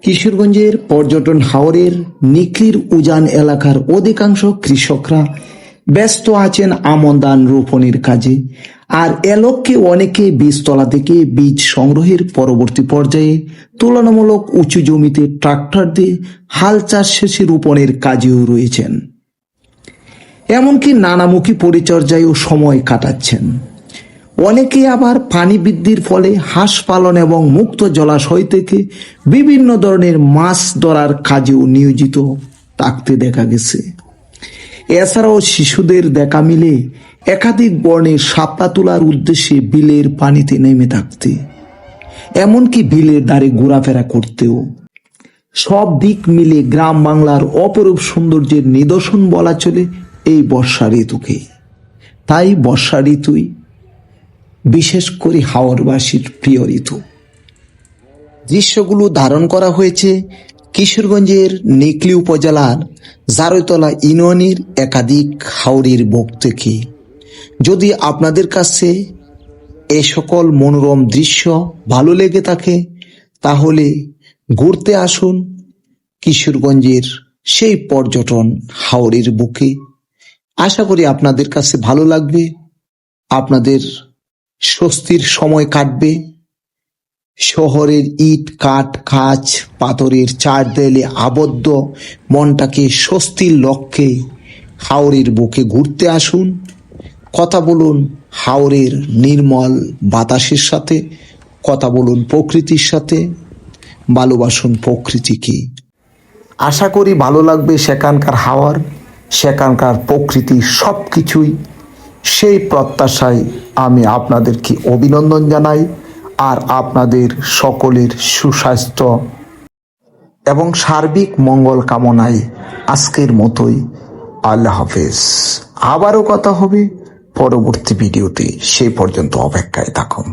কিশোরগঞ্জের পর্যটন হাওরের নিকলির উজান এলাকার অধিকাংশ কৃষকরা ব্যস্ত আছেন আমন ধান রোপণের কাজে। আর এ লক্ষ্যে অনেকে বীজতলা থেকে বীজ সংগ্রহের পরবর্তী পর্যায়ে তুলনামূলক উঁচু জমিতে ট্রাক্টর দিয়ে হাল চাষ শেষে রোপণের কাজেও রয়েছেন। এমনকি নানামুখী পরিচর্যায়ও সময় কাটাচ্ছেন। অনেকে আবার পানি বৃদ্ধির ফলে হাঁস পালন এবং মুক্ত জলাশয় থেকে বিভিন্ন ধরনের মাছ ধরার কাজেও নিয়োজিত থাকতে দেখা গেছে। এছাড়াও শিশুদের দেখা মিলে একাধিক বর্ণের শাপলা তোলার উদ্দেশ্যে বিলের পানিতে নেমে থাকতে, এমনকি বিলের ধারে ঘোরাফেরা করতেও। সব দিক মিলে গ্রাম বাংলার অপরূপ সৌন্দর্যের নিদর্শন বলা চলে এই বর্ষা ঋতুকে। তাই বর্ষা ঋতুই বিশেষ করে হাওরবাসীর প্রিয় ঋতু। দৃশ্যগুলো ধারণ করা হয়েছে কিশোরগঞ্জের নিকলি উপজেলার জারৈতলা ইউনিয়নের একাধিক হাওরের বুক থেকে। যদি আপনাদের কাছে এ সকল মনোরম দৃশ্য ভালো লেগে থাকে তাহলে ঘুরতে আসুন কিশোরগঞ্জের সেই পর্যটন হাওরের বুকে। আশা করি আপনাদের কাছে ভালো লাগবে, আপনাদের স্বস্তির সময় কাটবে। শহরের ইট কাঠ কাঁচ পাথরের চার দেয়ালে আবদ্ধ মনটাকে স্বস্তির লক্ষ্যে হাওরের বুকে ঘুরতে আসুন। কথা বলুন হাওরের নির্মল বাতাসের সাথে, কথা বলুন প্রকৃতির সাথে, ভালোবাসুন প্রকৃতিকে। আশা করি ভালো লাগবে সেখানকার হাওয়ার, সেখানকার প্রকৃতি সব কিছুই। সেই প্রত্যাশায় আমি আপনাদেরকে অভিনন্দন জানাই আর আপনাদের সকলের সুস্বাস্থ্য এবং সার্বিক মঙ্গল কামনায় আজকের মতোই আল্লাহ হাফেজ। আবারও কথা হবে পরবর্তী ভিডিওতে, সেই পর্যন্ত অপেক্ষায় থাকুন।